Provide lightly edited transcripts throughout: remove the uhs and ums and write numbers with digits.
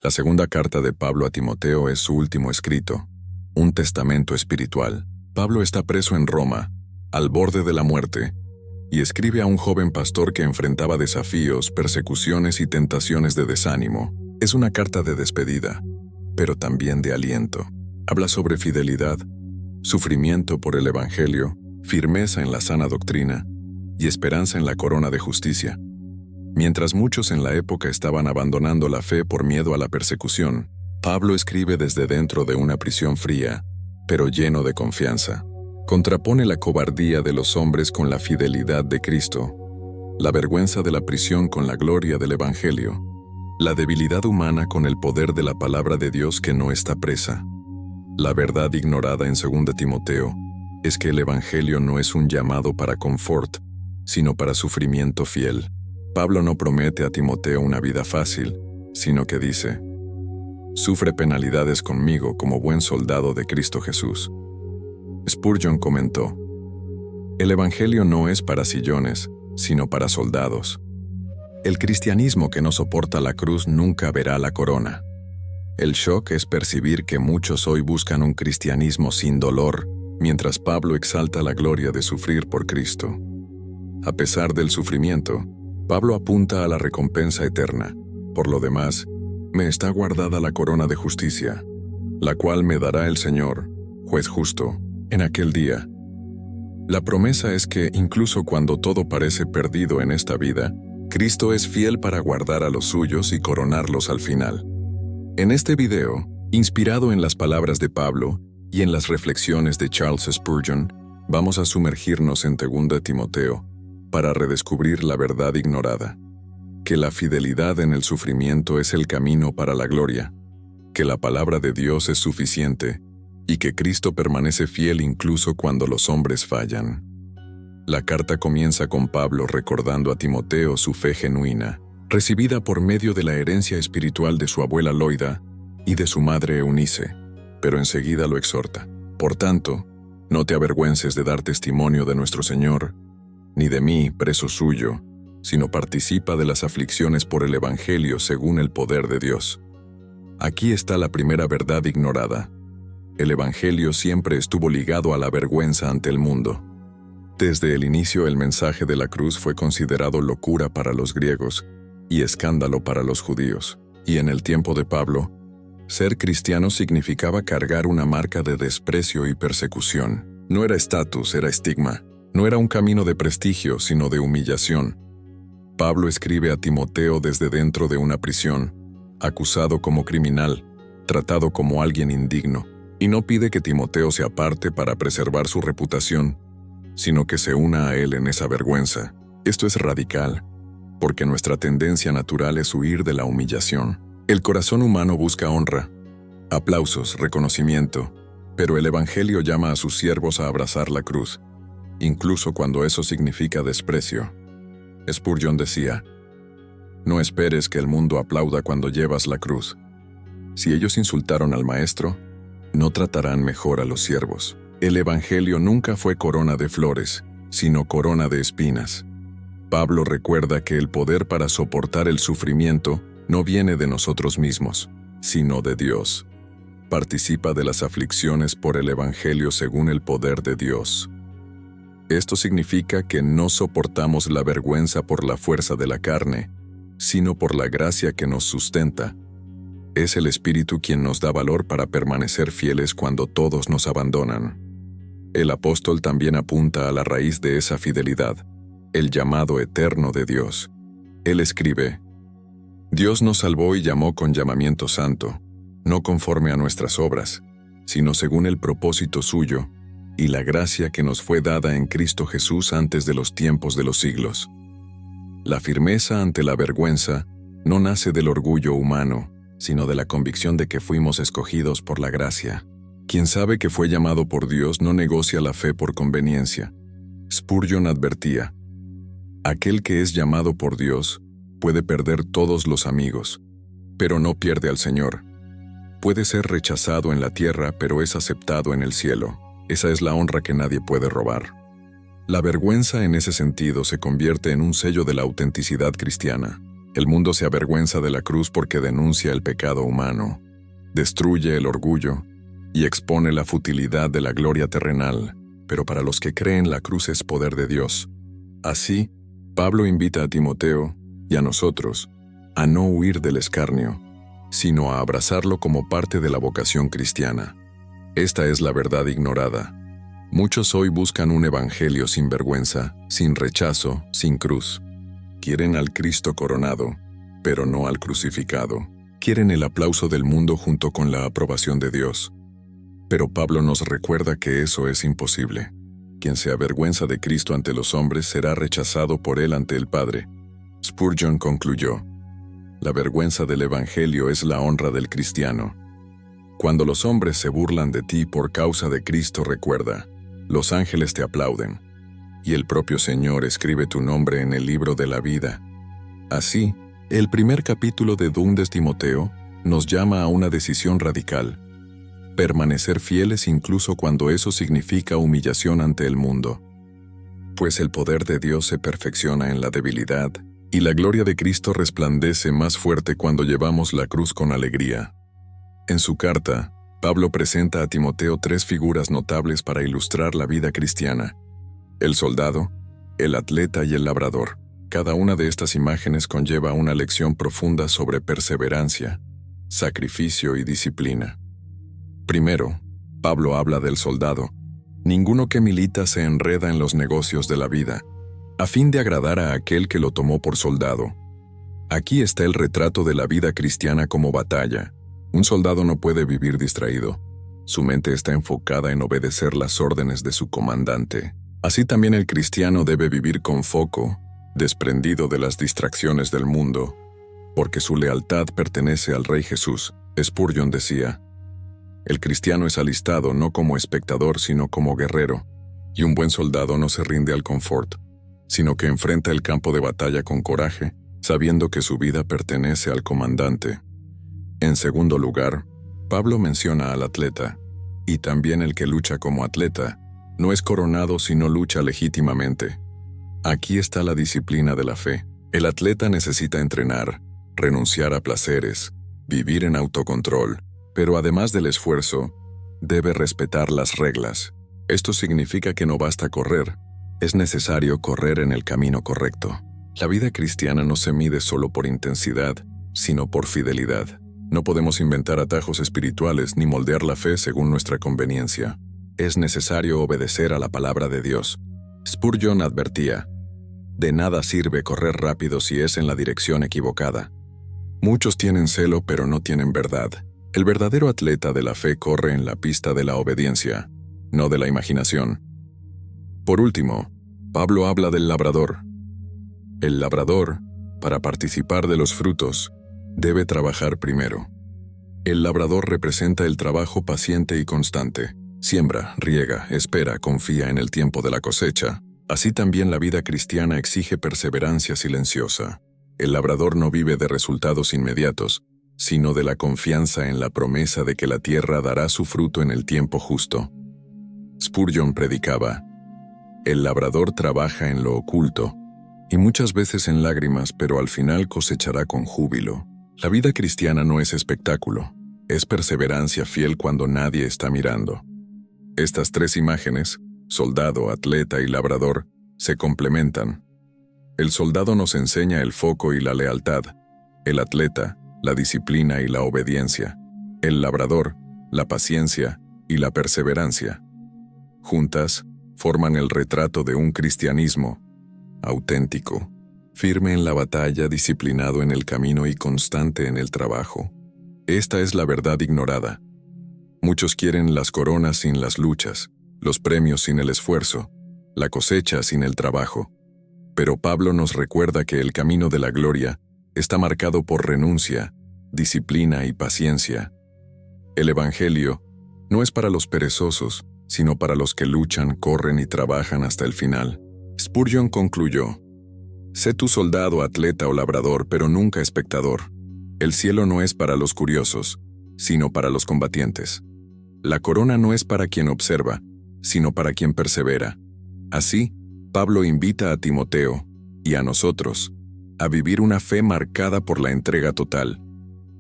La segunda carta de Pablo a Timoteo es su último escrito, un testamento espiritual. Pablo está preso en Roma, al borde de la muerte, y escribe a un joven pastor que enfrentaba desafíos, persecuciones y tentaciones de desánimo. Es una carta de despedida, pero también de aliento. Habla sobre fidelidad, sufrimiento por el Evangelio, firmeza en la sana doctrina y esperanza en la corona de justicia. Mientras muchos en la época estaban abandonando la fe por miedo a la persecución, Pablo escribe desde dentro de una prisión fría, pero lleno de confianza. Contrapone la cobardía de los hombres con la fidelidad de Cristo, la vergüenza de la prisión con la gloria del Evangelio, la debilidad humana con el poder de la palabra de Dios que no está presa. La verdad ignorada en 2 Timoteo es que el Evangelio no es un llamado para confort, sino para sufrimiento fiel. Pablo no promete a Timoteo una vida fácil, sino que dice: sufre penalidades conmigo como buen soldado de Cristo Jesús. Spurgeon comentó: el Evangelio no es para sillones, sino para soldados. El cristianismo que no soporta la cruz nunca verá la corona. El shock es percibir que muchos hoy buscan un cristianismo sin dolor, mientras Pablo exalta la gloria de sufrir por Cristo. A pesar del sufrimiento, Pablo apunta a la recompensa eterna. Por lo demás, me está guardada la corona de justicia, la cual me dará el Señor, juez justo, en aquel día. La promesa es que, incluso cuando todo parece perdido en esta vida, Cristo es fiel para guardar a los suyos y coronarlos al final. En este video, inspirado en las palabras de Pablo y en las reflexiones de Charles Spurgeon, vamos a sumergirnos en 2 Timoteo para redescubrir la verdad ignorada, que la fidelidad en el sufrimiento es el camino para la gloria, que la palabra de Dios es suficiente y que Cristo permanece fiel incluso cuando los hombres fallan. La carta comienza con Pablo recordando a Timoteo su fe genuina, recibida por medio de la herencia espiritual de su abuela Loida y de su madre Eunice, pero enseguida lo exhorta: por tanto, no te avergüences de dar testimonio de nuestro Señor, ni de mí, preso suyo, sino participa de las aflicciones por el Evangelio según el poder de Dios. Aquí está la primera verdad ignorada. El Evangelio siempre estuvo ligado a la vergüenza ante el mundo. Desde el inicio, el mensaje de la cruz fue considerado locura para los griegos y escándalo para los judíos. Y en el tiempo de Pablo, ser cristiano significaba cargar una marca de desprecio y persecución. No era estatus, era estigma. No era un camino de prestigio, sino de humillación. Pablo escribe a Timoteo desde dentro de una prisión, acusado como criminal, tratado como alguien indigno, y no pide que Timoteo se aparte para preservar su reputación, sino que se una a él en esa vergüenza. Esto es radical, porque nuestra tendencia natural es huir de la humillación. El corazón humano busca honra, aplausos, reconocimiento, pero el Evangelio llama a sus siervos a abrazar la cruz, incluso cuando eso significa desprecio. Spurgeon decía: no esperes que el mundo aplauda cuando llevas la cruz. Si ellos insultaron al Maestro, no tratarán mejor a los siervos. El Evangelio nunca fue corona de flores, sino corona de espinas. Pablo recuerda que el poder para soportar el sufrimiento no viene de nosotros mismos, sino de Dios. Participa de las aflicciones por el Evangelio según el poder de Dios. Esto significa que no soportamos la vergüenza por la fuerza de la carne, sino por la gracia que nos sustenta. Es el Espíritu quien nos da valor para permanecer fieles cuando todos nos abandonan. El apóstol también apunta a la raíz de esa fidelidad, el llamado eterno de Dios. Él escribe: Dios nos salvó y llamó con llamamiento santo, no conforme a nuestras obras, sino según el propósito suyo, y la gracia que nos fue dada en Cristo Jesús antes de los tiempos de los siglos. La firmeza ante la vergüenza no nace del orgullo humano, sino de la convicción de que fuimos escogidos por la gracia. Quien sabe que fue llamado por Dios no negocia la fe por conveniencia. Spurgeon advertía: aquel que es llamado por Dios puede perder todos los amigos, pero no pierde al Señor. Puede ser rechazado en la tierra, pero es aceptado en el cielo. Esa es la honra que nadie puede robar. La vergüenza en ese sentido se convierte en un sello de la autenticidad cristiana. El mundo se avergüenza de la cruz porque denuncia el pecado humano, destruye el orgullo y expone la futilidad de la gloria terrenal, pero para los que creen la cruz es poder de Dios. Así, Pablo invita a Timoteo y a nosotros a no huir del escarnio, sino a abrazarlo como parte de la vocación cristiana. Esta es la verdad ignorada. Muchos hoy buscan un evangelio sin vergüenza, sin rechazo, sin cruz. Quieren al Cristo coronado, pero no al crucificado. Quieren el aplauso del mundo junto con la aprobación de Dios. Pero Pablo nos recuerda que eso es imposible. Quien se avergüenza de Cristo ante los hombres será rechazado por él ante el Padre. Spurgeon concluyó: la vergüenza del evangelio es la honra del cristiano. Cuando los hombres se burlan de ti por causa de Cristo, recuerda, los ángeles te aplauden, y el propio Señor escribe tu nombre en el libro de la vida. Así, el primer capítulo de Dundes Timoteo nos llama a una decisión radical: permanecer fieles incluso cuando eso significa humillación ante el mundo. Pues el poder de Dios se perfecciona en la debilidad, y la gloria de Cristo resplandece más fuerte cuando llevamos la cruz con alegría. En su carta, Pablo presenta a Timoteo 3 figuras notables para ilustrar la vida cristiana: el soldado, el atleta y el labrador. Cada una de estas imágenes conlleva una lección profunda sobre perseverancia, sacrificio y disciplina. Primero, Pablo habla del soldado. Ninguno que milita se enreda en los negocios de la vida, a fin de agradar a aquel que lo tomó por soldado. Aquí está el retrato de la vida cristiana como batalla. Un soldado no puede vivir distraído. Su mente está enfocada en obedecer las órdenes de su comandante. Así también el cristiano debe vivir con foco, desprendido de las distracciones del mundo, porque su lealtad pertenece al Rey Jesús. Spurgeon decía: el cristiano es alistado no como espectador sino como guerrero, y un buen soldado no se rinde al confort, sino que enfrenta el campo de batalla con coraje, sabiendo que su vida pertenece al comandante. En segundo lugar, Pablo menciona al atleta, y también el que lucha como atleta no es coronado si no lucha legítimamente. Aquí está la disciplina de la fe. El atleta necesita entrenar, renunciar a placeres, vivir en autocontrol, pero además del esfuerzo, debe respetar las reglas. Esto significa que no basta correr, es necesario correr en el camino correcto. La vida cristiana no se mide solo por intensidad, sino por fidelidad. No podemos inventar atajos espirituales ni moldear la fe según nuestra conveniencia. Es necesario obedecer a la palabra de Dios. Spurgeon advertía: de nada sirve correr rápido si es en la dirección equivocada. Muchos tienen celo pero no tienen verdad. El verdadero atleta de la fe corre en la pista de la obediencia, no de la imaginación. Por último, Pablo habla del labrador. El labrador, para participar de los frutos, debe trabajar primero. El labrador representa el trabajo paciente y constante. Siembra, riega, espera, confía en el tiempo de la cosecha. Así también la vida cristiana exige perseverancia silenciosa. El labrador no vive de resultados inmediatos, sino de la confianza en la promesa de que la tierra dará su fruto en el tiempo justo. Spurgeon predicaba: el labrador trabaja en lo oculto, y muchas veces en lágrimas, pero al final cosechará con júbilo. La vida cristiana no es espectáculo, es perseverancia fiel cuando nadie está mirando. Estas tres imágenes, soldado, atleta y labrador, se complementan. El soldado nos enseña el foco y la lealtad, el atleta, la disciplina y la obediencia, el labrador, la paciencia y la perseverancia. Juntas, forman el retrato de un cristianismo auténtico, firme en la batalla, disciplinado en el camino y constante en el trabajo. Esta es la verdad ignorada. Muchos quieren las coronas sin las luchas, los premios sin el esfuerzo, la cosecha sin el trabajo. Pero Pablo nos recuerda que el camino de la gloria está marcado por renuncia, disciplina y paciencia. El Evangelio no es para los perezosos, sino para los que luchan, corren y trabajan hasta el final. Spurgeon concluyó: sé tu soldado, atleta o labrador, pero nunca espectador. El cielo no es para los curiosos, sino para los combatientes. La corona no es para quien observa, sino para quien persevera. Así, Pablo invita a Timoteo, y a nosotros, a vivir una fe marcada por la entrega total.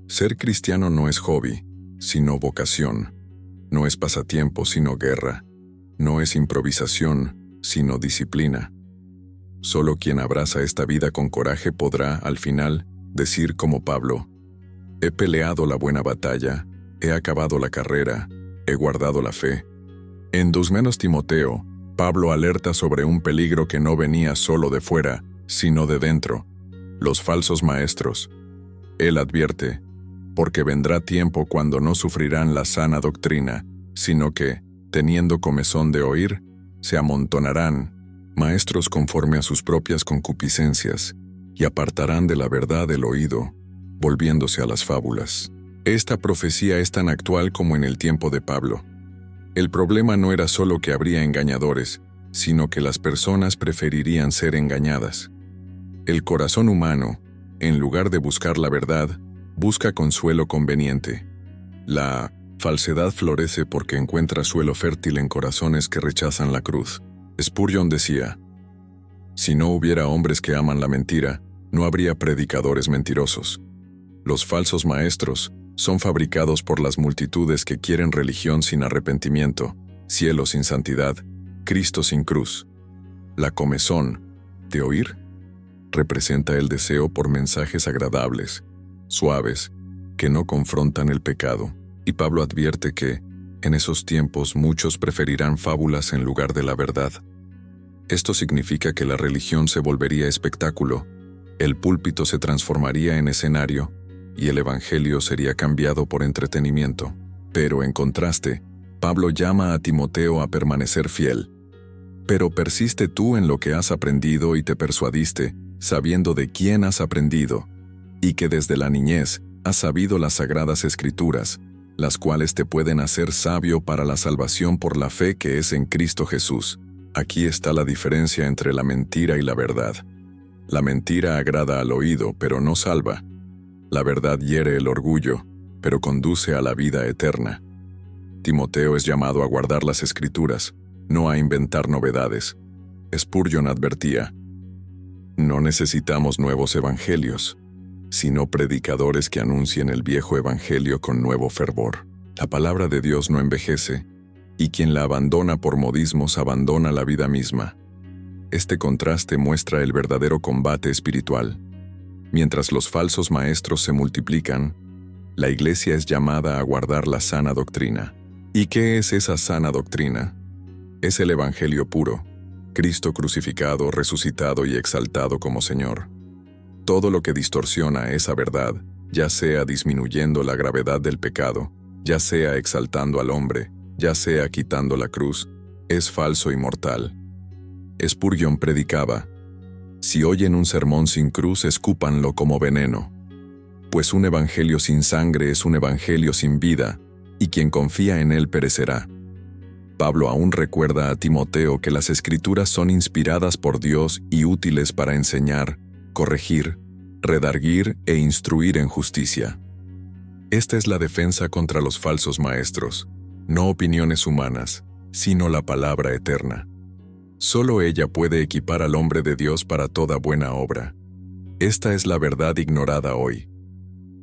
Ser cristiano no es hobby, sino vocación. No es pasatiempo, sino guerra. No es improvisación, sino disciplina. Solo quien abraza esta vida con coraje podrá, al final, decir como Pablo: he peleado la buena batalla, he acabado la carrera, he guardado la fe. En 2 Timoteo, Pablo alerta sobre un peligro que no venía solo de fuera, sino de dentro: los falsos maestros. Él advierte: porque vendrá tiempo cuando no sufrirán la sana doctrina, sino que, teniendo comezón de oír, se amontonarán, maestros conforme a sus propias concupiscencias, y apartarán de la verdad el oído, volviéndose a las fábulas. Esta profecía es tan actual como en el tiempo de Pablo. El problema no era solo que habría engañadores, sino que las personas preferirían ser engañadas. El corazón humano, en lugar de buscar la verdad, busca consuelo conveniente. La falsedad florece porque encuentra suelo fértil en corazones que rechazan la cruz. Spurgeon decía: si no hubiera hombres que aman la mentira, no habría predicadores mentirosos. Los falsos maestros son fabricados por las multitudes que quieren religión sin arrepentimiento, cielo sin santidad, Cristo sin cruz. La comezón de oír representa el deseo por mensajes agradables, suaves, que no confrontan el pecado. Y Pablo advierte que, en esos tiempos, muchos preferirán fábulas en lugar de la verdad. Esto significa que la religión se volvería espectáculo, el púlpito se transformaría en escenario, y el evangelio sería cambiado por entretenimiento. Pero, en contraste, Pablo llama a Timoteo a permanecer fiel. Pero persiste tú en lo que has aprendido y te persuadiste, sabiendo de quién has aprendido, y que desde la niñez has sabido las sagradas escrituras, las cuales te pueden hacer sabio para la salvación por la fe que es en Cristo Jesús. Aquí está la diferencia entre la mentira y la verdad. La mentira agrada al oído, pero no salva. La verdad hiere el orgullo, pero conduce a la vida eterna. Timoteo es llamado a guardar las Escrituras, no a inventar novedades. Spurgeon advertía: no necesitamos nuevos evangelios, sino predicadores que anuncien el viejo evangelio con nuevo fervor. La palabra de Dios no envejece, y quien la abandona por modismos abandona la vida misma. Este contraste muestra el verdadero combate espiritual. Mientras los falsos maestros se multiplican, la Iglesia es llamada a guardar la sana doctrina. ¿Y qué es esa sana doctrina? Es el Evangelio puro, Cristo crucificado, resucitado y exaltado como Señor. Todo lo que distorsiona esa verdad, ya sea disminuyendo la gravedad del pecado, ya sea exaltando al hombre, ya sea quitando la cruz, es falso y mortal. Spurgeon predicaba: si oyen un sermón sin cruz, escúpanlo como veneno. Pues un evangelio sin sangre es un evangelio sin vida, y quien confía en él perecerá. Pablo aún recuerda a Timoteo que las Escrituras son inspiradas por Dios y útiles para enseñar, corregir, redarguir e instruir en justicia. Esta es la defensa contra los falsos maestros, no opiniones humanas, sino la palabra eterna. Solo ella puede equipar al hombre de Dios para toda buena obra. Esta es la verdad ignorada hoy.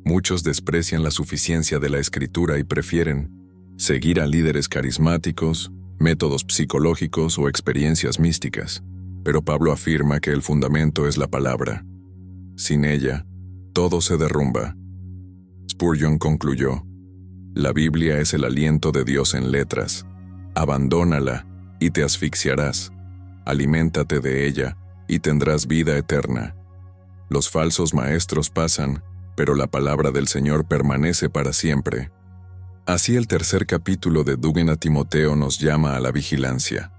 Muchos desprecian la suficiencia de la Escritura y prefieren seguir a líderes carismáticos, métodos psicológicos o experiencias místicas. Pero Pablo afirma que el fundamento es la palabra. Sin ella, todo se derrumba. Spurgeon concluyó: la Biblia es el aliento de Dios en letras. Abandónala y te asfixiarás. Aliméntate de ella y tendrás vida eterna. Los falsos maestros pasan, pero la palabra del Señor permanece para siempre. Así el tercer capítulo de Dugan a Timoteo nos llama a la vigilancia.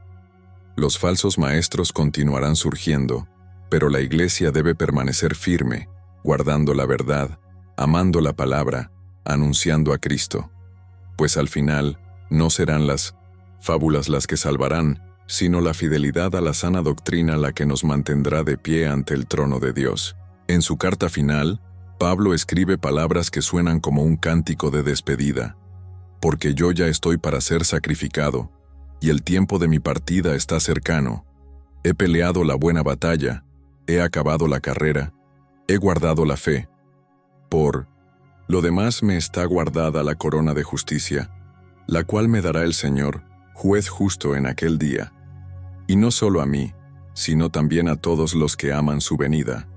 Los falsos maestros continuarán surgiendo, pero la Iglesia debe permanecer firme, guardando la verdad, amando la palabra, anunciando a Cristo. Pues al final, no serán las fábulas las que salvarán, sino la fidelidad a la sana doctrina la que nos mantendrá de pie ante el trono de Dios. En su carta final, Pablo escribe palabras que suenan como un cántico de despedida: porque yo ya estoy para ser sacrificado, y el tiempo de mi partida está cercano. He peleado la buena batalla, he acabado la carrera, He guardado la fe. Por lo demás me está guardada la corona de justicia, la cual me dará el Señor, juez justo en aquel día. Y no solo a mí, sino también a todos los que aman su venida.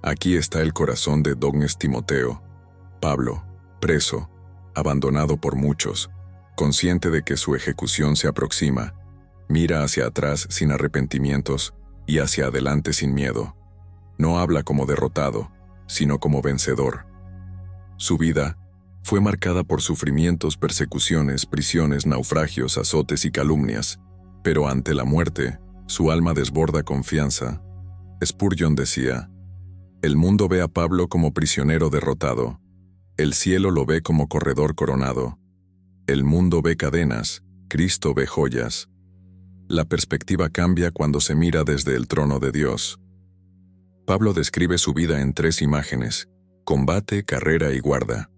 Aquí está el corazón de don Timoteo. Pablo, preso, abandonado por muchos, consciente de que su ejecución se aproxima, mira hacia atrás sin arrepentimientos y hacia adelante sin miedo. No habla como derrotado, sino como vencedor. Su vida fue marcada por sufrimientos, persecuciones, prisiones, naufragios, azotes y calumnias, pero ante la muerte, su alma desborda confianza. Spurgeon decía: el mundo ve a Pablo como prisionero derrotado, el cielo lo ve como corredor coronado. El mundo ve cadenas, Cristo ve joyas. La perspectiva cambia cuando se mira desde el trono de Dios. Pablo describe su vida en 3 imágenes: combate, carrera y guarda.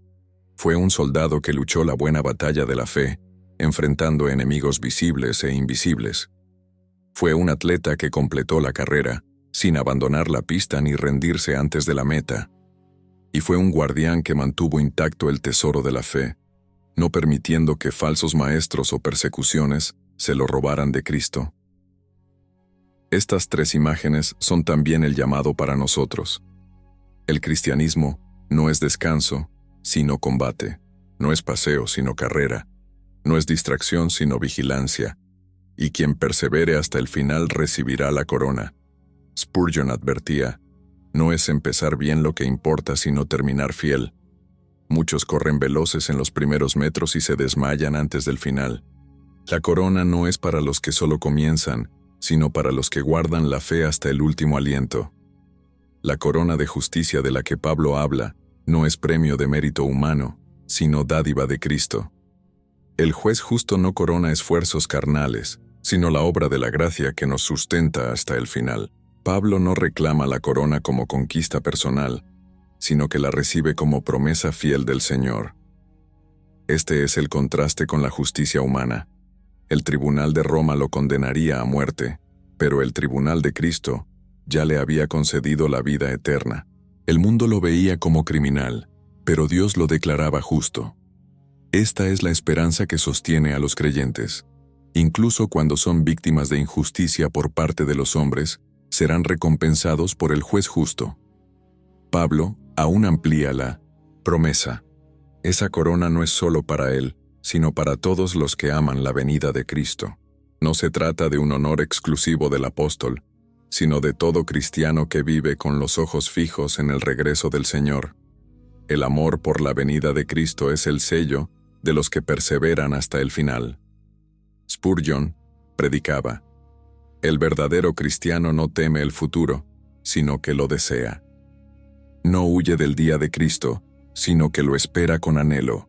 Fue un soldado que luchó la buena batalla de la fe, enfrentando enemigos visibles e invisibles. Fue un atleta que completó la carrera, sin abandonar la pista ni rendirse antes de la meta. Y fue un guardián que mantuvo intacto el tesoro de la fe, no permitiendo que falsos maestros o persecuciones se lo robaran de Cristo. Estas 3 imágenes son también el llamado para nosotros. El cristianismo no es descanso, sino combate. No es paseo, sino carrera. No es distracción, sino vigilancia. Y quien persevere hasta el final recibirá la corona. Spurgeon advertía: no es empezar bien lo que importa, sino terminar fiel. Muchos corren veloces en los primeros metros y se desmayan antes del final. La corona no es para los que solo comienzan, sino para los que guardan la fe hasta el último aliento. La corona de justicia de la que Pablo habla no es premio de mérito humano, sino dádiva de Cristo. El juez justo no corona esfuerzos carnales, sino la obra de la gracia que nos sustenta hasta el final. Pablo no reclama la corona como conquista personal, sino que la recibe como promesa fiel del Señor. Este es el contraste con la justicia humana. El tribunal de Roma lo condenaría a muerte, pero el tribunal de Cristo ya le había concedido la vida eterna. El mundo lo veía como criminal, pero Dios lo declaraba justo. Esta es la esperanza que sostiene a los creyentes. Incluso cuando son víctimas de injusticia por parte de los hombres, serán recompensados por el juez justo. Pablo aún amplía la promesa. Esa corona no es solo para él, sino para todos los que aman la venida de Cristo. No se trata de un honor exclusivo del apóstol, sino de todo cristiano que vive con los ojos fijos en el regreso del Señor. El amor por la venida de Cristo es el sello de los que perseveran hasta el final. Spurgeon predicaba: el verdadero cristiano no teme el futuro, sino que lo desea. No huye del día de Cristo, sino que lo espera con anhelo.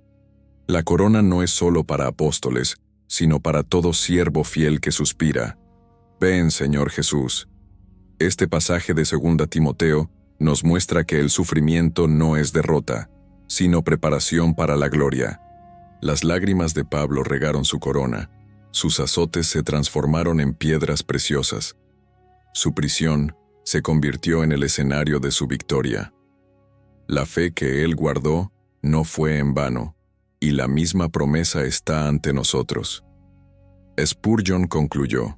La corona no es solo para apóstoles, sino para todo siervo fiel que suspira: ven, Señor Jesús. Este pasaje de 2 Timoteo nos muestra que el sufrimiento no es derrota, sino preparación para la gloria. Las lágrimas de Pablo regaron su corona, sus azotes se transformaron en piedras preciosas. Su prisión se convirtió en el escenario de su victoria. La fe que él guardó no fue en vano, y la misma promesa está ante nosotros. Spurgeon concluyó: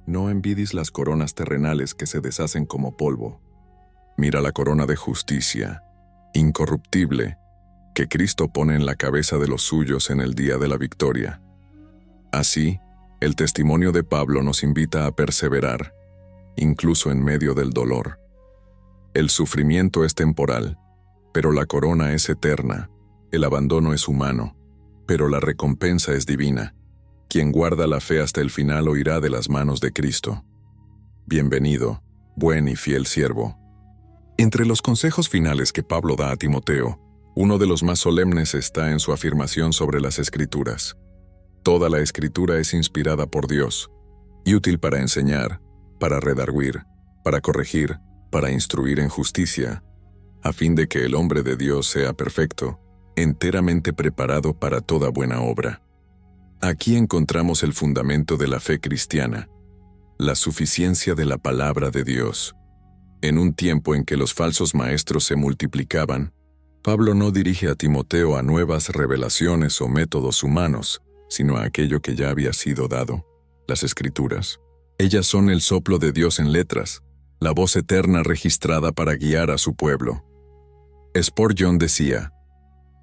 no envidies las coronas terrenales que se deshacen como polvo. Mira la corona de justicia, incorruptible, que Cristo pone en la cabeza de los suyos en el día de la victoria. Así, el testimonio de Pablo nos invita a perseverar, incluso en medio del dolor. El sufrimiento es temporal, pero la corona es eterna. El abandono es humano, pero la recompensa es divina. Quien guarda la fe hasta el final oirá de las manos de Cristo. Bienvenido, buen y fiel siervo. Entre los consejos finales que Pablo da a Timoteo, uno de los más solemnes está en su afirmación sobre las Escrituras. Toda la Escritura es inspirada por Dios, y útil para enseñar, para redarguir, para corregir, para instruir en justicia, a fin de que el hombre de Dios sea perfecto, enteramente preparado para toda buena obra. Aquí encontramos el fundamento de la fe cristiana, la suficiencia de la palabra de Dios. En un tiempo en que los falsos maestros se multiplicaban, Pablo no dirige a Timoteo a nuevas revelaciones o métodos humanos, sino a aquello que ya había sido dado, las Escrituras. Ellas son el soplo de Dios en letras, la voz eterna registrada para guiar a su pueblo. Spurgeon decía,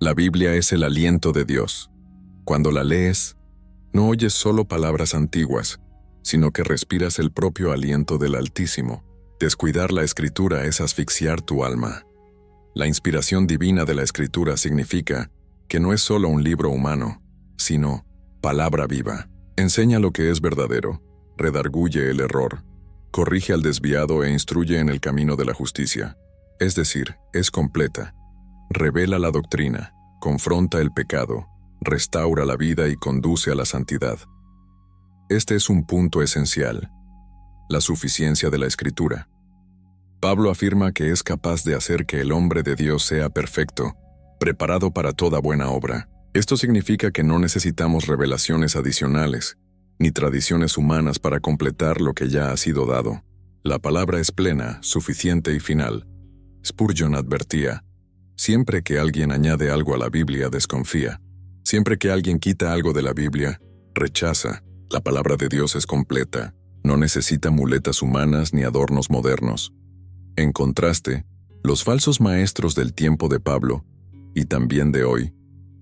la Biblia es el aliento de Dios. Cuando la lees, no oyes solo palabras antiguas, sino que respiras el propio aliento del Altísimo. Descuidar la Escritura es asfixiar tu alma. La inspiración divina de la Escritura significa que no es solo un libro humano, sino palabra viva. Enseña lo que es verdadero, redarguye el error, corrige al desviado e instruye en el camino de la justicia. Es decir, es completa. Revela la doctrina, confronta el pecado, restaura la vida y conduce a la santidad. Este es un punto esencial, la suficiencia de la Escritura. Pablo afirma que es capaz de hacer que el hombre de Dios sea perfecto, preparado para toda buena obra. Esto significa que no necesitamos revelaciones adicionales, ni tradiciones humanas para completar lo que ya ha sido dado. La palabra es plena, suficiente y final. Spurgeon advertía, siempre que alguien añade algo a la Biblia, desconfía. Siempre que alguien quita algo de la Biblia, rechaza. La palabra de Dios es completa, no necesita muletas humanas ni adornos modernos. En contraste, los falsos maestros del tiempo de Pablo, y también de hoy,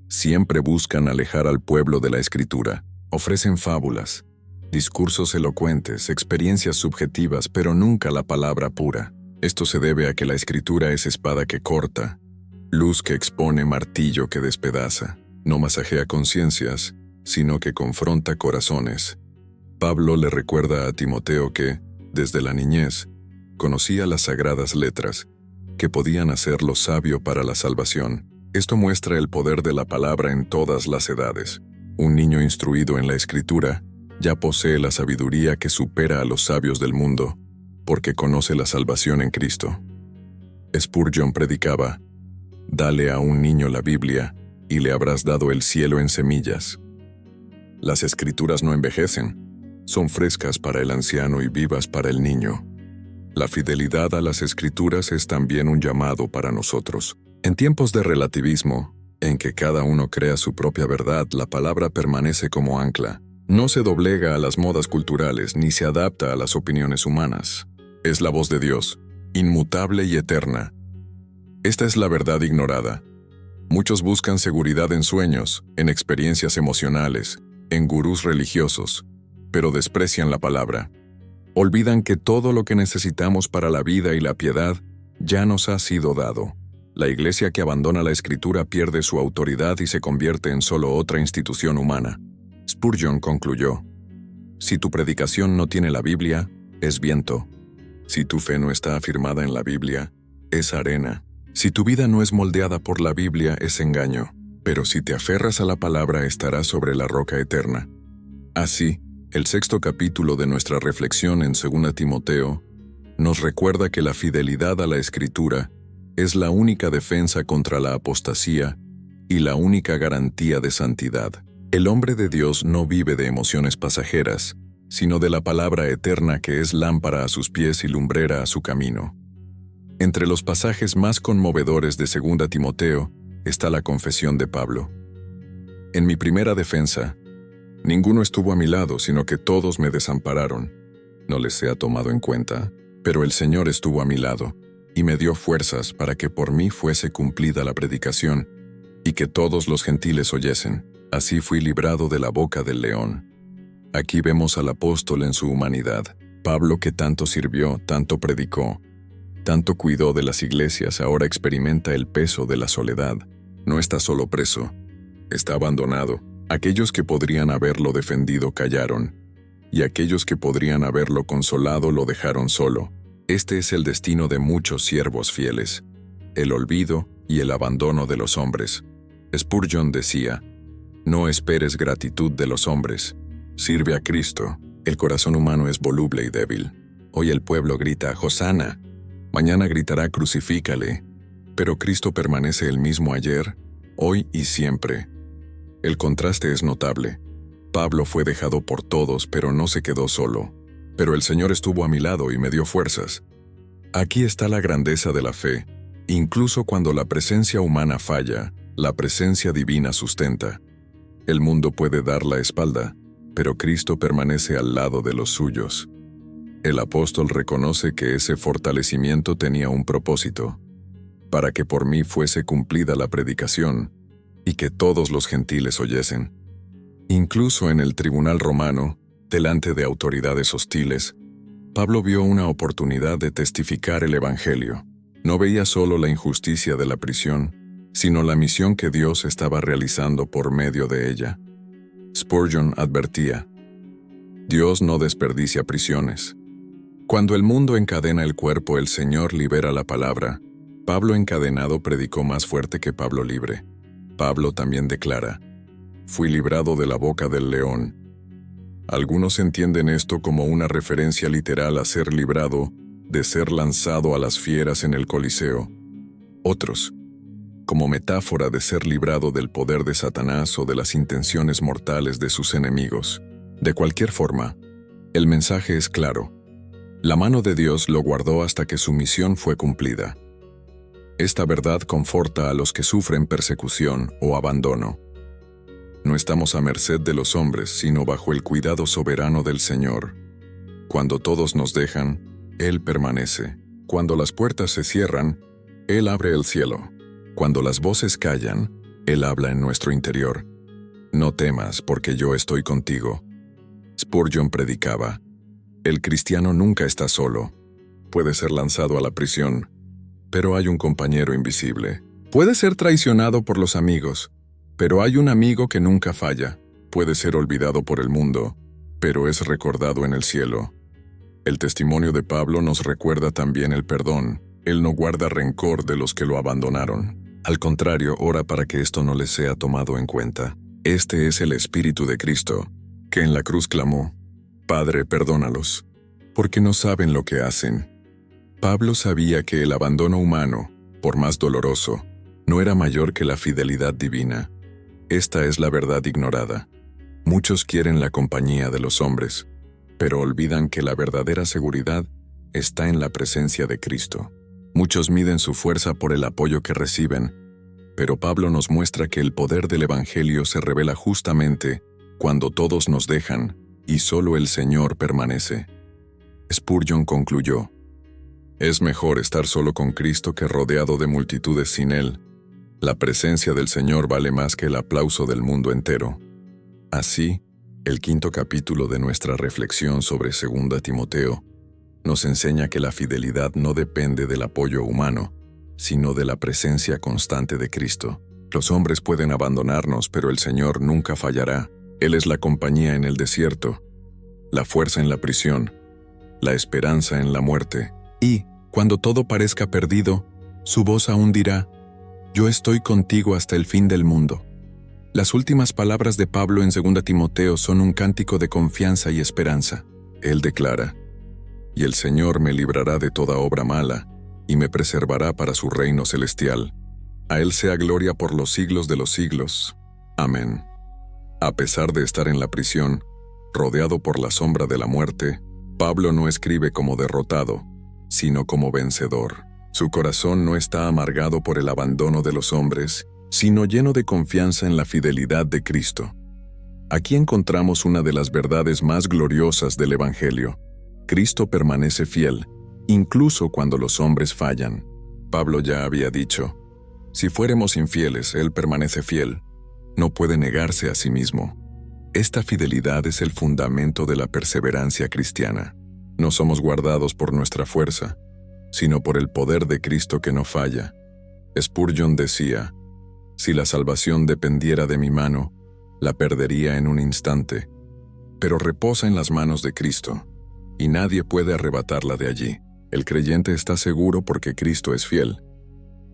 siempre buscan alejar al pueblo de la Escritura. Ofrecen fábulas, discursos elocuentes, experiencias subjetivas, pero nunca la palabra pura. Esto se debe a que la Escritura es espada que corta, luz que expone, martillo que despedaza. No masajea conciencias, sino que confronta corazones. Pablo le recuerda a Timoteo que, desde la niñez, conocía las sagradas letras, que podían hacerlo sabio para la salvación. Esto muestra el poder de la palabra en todas las edades. Un niño instruido en la Escritura ya posee la sabiduría que supera a los sabios del mundo, porque conoce la salvación en Cristo. Spurgeon predicaba, «Dale a un niño la Biblia, y le habrás dado el cielo en semillas». Las Escrituras no envejecen, son frescas para el anciano y vivas para el niño. La fidelidad a las Escrituras es también un llamado para nosotros. En tiempos de relativismo, en que cada uno crea su propia verdad, la palabra permanece como ancla. No se doblega a las modas culturales ni se adapta a las opiniones humanas. Es la voz de Dios, inmutable y eterna. Esta es la verdad ignorada. Muchos buscan seguridad en sueños, en experiencias emocionales, en gurús religiosos, pero desprecian la palabra. Olvidan que todo lo que necesitamos para la vida y la piedad ya nos ha sido dado. La iglesia que abandona la Escritura pierde su autoridad y se convierte en solo otra institución humana. Spurgeon concluyó, si tu predicación no tiene la Biblia, es viento. Si tu fe no está afirmada en la Biblia, es arena. Si tu vida no es moldeada por la Biblia, es engaño. Pero si te aferras a la palabra, estarás sobre la roca eterna. Así, el 6º capítulo de nuestra reflexión en 2 Timoteo nos recuerda que la fidelidad a la Escritura es la única defensa contra la apostasía y la única garantía de santidad. El hombre de Dios no vive de emociones pasajeras, sino de la palabra eterna que es lámpara a sus pies y lumbrera a su camino. Entre los pasajes más conmovedores de 2 Timoteo está la confesión de Pablo. En mi primera defensa, ninguno estuvo a mi lado, sino que todos me desampararon. No les sea tomado en cuenta, pero el Señor estuvo a mi lado, y me dio fuerzas para que por mí fuese cumplida la predicación, y que todos los gentiles oyesen. Así fui librado de la boca del león. Aquí vemos al apóstol en su humanidad. Pablo, que tanto sirvió, tanto predicó, tanto cuidó de las iglesias, ahora experimenta el peso de la soledad. No está solo preso, está abandonado. Aquellos que podrían haberlo defendido callaron, y aquellos que podrían haberlo consolado lo dejaron solo. Este es el destino de muchos siervos fieles, el olvido y el abandono de los hombres. Spurgeon decía, no esperes gratitud de los hombres, sirve a Cristo. El corazón humano es voluble y débil. Hoy el pueblo grita, Hosana. Mañana gritará, crucifícale. Pero Cristo permanece el mismo ayer, hoy y siempre. El contraste es notable. Pablo fue dejado por todos, pero no se quedó solo. Pero el Señor estuvo a mi lado y me dio fuerzas. Aquí está la grandeza de la fe. Incluso cuando la presencia humana falla, la presencia divina sustenta. El mundo puede dar la espalda, pero Cristo permanece al lado de los suyos. El apóstol reconoce que ese fortalecimiento tenía un propósito, para que por mí fuese cumplida la predicación, y que todos los gentiles oyesen. Incluso en el tribunal romano, delante de autoridades hostiles, Pablo vio una oportunidad de testificar el Evangelio. No veía solo la injusticia de la prisión, sino la misión que Dios estaba realizando por medio de ella. Spurgeon advertía: Dios no desperdicia prisiones. Cuando el mundo encadena el cuerpo, el Señor libera la palabra. Pablo encadenado predicó más fuerte que Pablo libre. Pablo también declara: fui librado de la boca del león. Algunos entienden esto como una referencia literal a ser librado de ser lanzado a las fieras en el Coliseo. Otros, como metáfora de ser librado del poder de Satanás o de las intenciones mortales de sus enemigos. De cualquier forma, el mensaje es claro. La mano de Dios lo guardó hasta que su misión fue cumplida. Esta verdad conforta a los que sufren persecución o abandono. No estamos a merced de los hombres, sino bajo el cuidado soberano del Señor. Cuando todos nos dejan, Él permanece. Cuando las puertas se cierran, Él abre el cielo. Cuando las voces callan, Él habla en nuestro interior. No temas, porque yo estoy contigo. Spurgeon predicaba: el cristiano nunca está solo. Puede ser lanzado a la prisión, pero hay un compañero invisible. Puede ser traicionado por los amigos, pero hay un amigo que nunca falla. Puede ser olvidado por el mundo, pero es recordado en el cielo. El testimonio de Pablo nos recuerda también el perdón. Él no guarda rencor de los que lo abandonaron. Al contrario, ora para que esto no les sea tomado en cuenta. Este es el Espíritu de Cristo, que en la cruz clamó: Padre, perdónalos, porque no saben lo que hacen. Pablo sabía que el abandono humano, por más doloroso, no era mayor que la fidelidad divina. Esta es la verdad ignorada. Muchos quieren la compañía de los hombres, pero olvidan que la verdadera seguridad está en la presencia de Cristo. Muchos miden su fuerza por el apoyo que reciben, pero Pablo nos muestra que el poder del Evangelio se revela justamente cuando todos nos dejan y solo el Señor permanece. Spurgeon concluyó: es mejor estar solo con Cristo que rodeado de multitudes sin Él. La presencia del Señor vale más que el aplauso del mundo entero. Así, el 5º capítulo de nuestra reflexión sobre 2 Timoteo nos enseña que la fidelidad no depende del apoyo humano, sino de la presencia constante de Cristo. Los hombres pueden abandonarnos, pero el Señor nunca fallará. Él es la compañía en el desierto, la fuerza en la prisión, la esperanza en la muerte. Y, cuando todo parezca perdido, su voz aún dirá: yo estoy contigo hasta el fin del mundo. Las últimas palabras de Pablo en 2 Timoteo son un cántico de confianza y esperanza. Él declara: y el Señor me librará de toda obra mala, y me preservará para su reino celestial. A Él sea gloria por los siglos de los siglos. Amén. A pesar de estar en la prisión, rodeado por la sombra de la muerte, Pablo no escribe como derrotado, sino como vencedor. Su corazón no está amargado por el abandono de los hombres, sino lleno de confianza en la fidelidad de Cristo. Aquí encontramos una de las verdades más gloriosas del Evangelio. Cristo permanece fiel, incluso cuando los hombres fallan. Pablo ya había dicho: si fuéramos infieles, Él permanece fiel. No puede negarse a sí mismo. Esta fidelidad es el fundamento de la perseverancia cristiana. No somos guardados por nuestra fuerza, sino por el poder de Cristo que no falla. Spurgeon decía: si la salvación dependiera de mi mano, la perdería en un instante, pero reposa en las manos de Cristo, y nadie puede arrebatarla de allí. El creyente está seguro porque Cristo es fiel.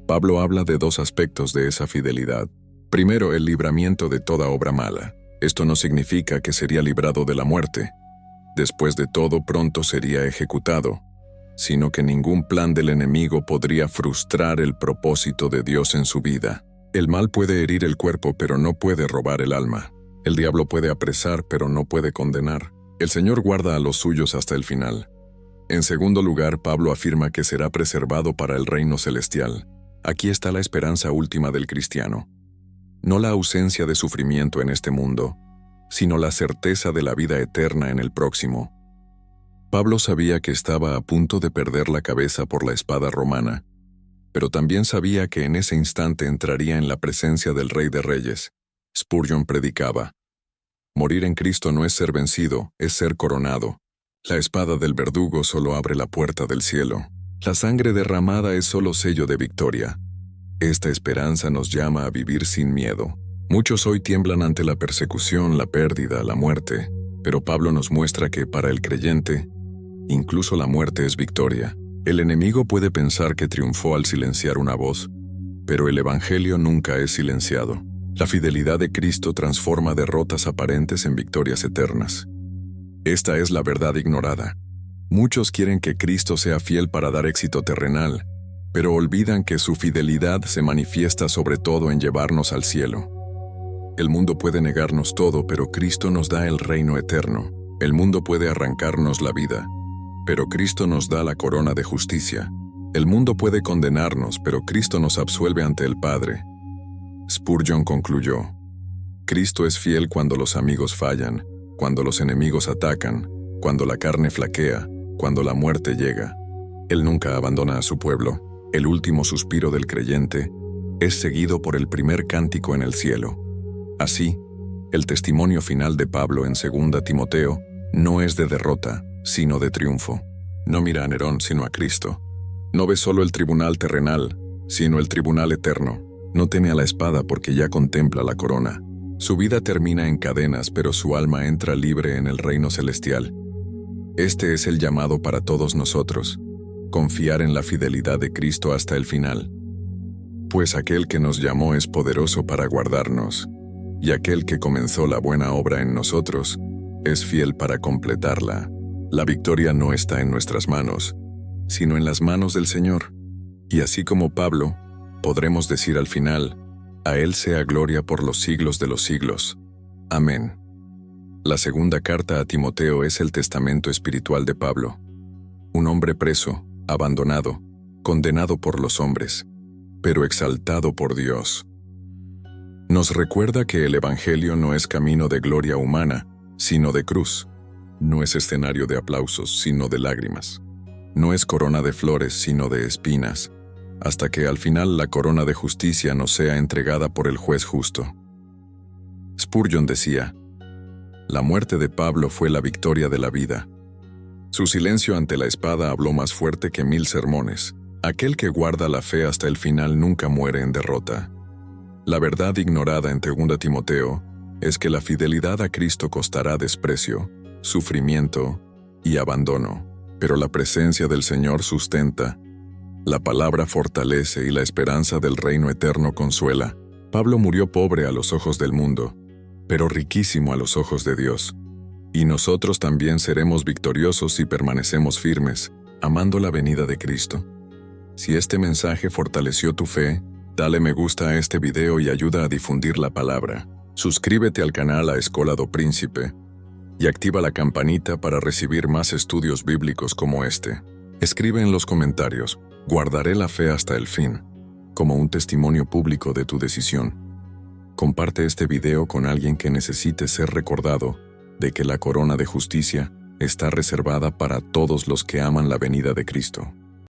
Pablo habla de dos aspectos de esa fidelidad. Primero, el libramiento de toda obra mala. Esto no significa que sería librado de la muerte. Después de todo, pronto sería ejecutado, sino que ningún plan del enemigo podría frustrar el propósito de Dios en su vida. El mal puede herir el cuerpo, pero no puede robar el alma. El diablo puede apresar, pero no puede condenar. El Señor guarda a los suyos hasta el final. En segundo lugar, Pablo afirma que será preservado para el reino celestial. Aquí está la esperanza última del cristiano. No la ausencia de sufrimiento en este mundo, sino la certeza de la vida eterna en el próximo. Pablo sabía que estaba a punto de perder la cabeza por la espada romana, pero también sabía que en ese instante entraría en la presencia del Rey de Reyes. Spurgeon predicaba: morir en Cristo no es ser vencido, es ser coronado. La espada del verdugo solo abre la puerta del cielo. La sangre derramada es solo sello de victoria. Esta esperanza nos llama a vivir sin miedo. Muchos hoy tiemblan ante la persecución, la pérdida, la muerte, pero Pablo nos muestra que para el creyente, incluso la muerte es victoria. El enemigo puede pensar que triunfó al silenciar una voz, pero el Evangelio nunca es silenciado. La fidelidad de Cristo transforma derrotas aparentes en victorias eternas. Esta es la verdad ignorada. Muchos quieren que Cristo sea fiel para dar éxito terrenal, pero olvidan que su fidelidad se manifiesta sobre todo en llevarnos al cielo. El mundo puede negarnos todo, pero Cristo nos da el reino eterno. El mundo puede arrancarnos la vida, pero Cristo nos da la corona de justicia. El mundo puede condenarnos, pero Cristo nos absuelve ante el Padre. Spurgeon concluyó: Cristo es fiel cuando los amigos fallan, cuando los enemigos atacan, cuando la carne flaquea, cuando la muerte llega. Él nunca abandona a su pueblo. El último suspiro del creyente es seguido por el primer cántico en el cielo. Así, el testimonio final de Pablo en 2 Timoteo no es de derrota, sino de triunfo. No mira a Nerón, sino a Cristo. No ve solo el tribunal terrenal, sino el tribunal eterno. No teme a la espada porque ya contempla la corona. Su vida termina en cadenas, pero su alma entra libre en el reino celestial. Este es el llamado para todos nosotros: confiar en la fidelidad de Cristo hasta el final. Pues aquel que nos llamó es poderoso para guardarnos, y aquel que comenzó la buena obra en nosotros es fiel para completarla. La victoria no está en nuestras manos, sino en las manos del Señor. Y así como Pablo, podremos decir al final: a Él sea gloria por los siglos de los siglos. Amén. La segunda carta a Timoteo es el testamento espiritual de Pablo. Un hombre preso, abandonado, condenado por los hombres, pero exaltado por Dios. Nos recuerda que el Evangelio no es camino de gloria humana, sino de cruz. No es escenario de aplausos, sino de lágrimas. No es corona de flores, sino de espinas, hasta que al final la corona de justicia nos sea entregada por el juez justo. Spurgeon decía: la muerte de Pablo fue la victoria de la vida. Su silencio ante la espada habló más fuerte que 1000 sermones. Aquel que guarda la fe hasta el final nunca muere en derrota. La verdad ignorada en 2 Timoteo es que la fidelidad a Cristo costará desprecio, sufrimiento y abandono, pero la presencia del Señor sustenta. La palabra fortalece y la esperanza del reino eterno consuela. Pablo murió pobre a los ojos del mundo, pero riquísimo a los ojos de Dios. Y nosotros también seremos victoriosos si permanecemos firmes, amando la venida de Cristo. Si este mensaje fortaleció tu fe, dale me gusta a este video y ayuda a difundir la palabra. Suscríbete al canal a Escola do Príncipe y activa la campanita para recibir más estudios bíblicos como este. Escribe en los comentarios: guardaré la fe hasta el fin, como un testimonio público de tu decisión. Comparte este video con alguien que necesite ser recordado de que la corona de justicia está reservada para todos los que aman la venida de Cristo.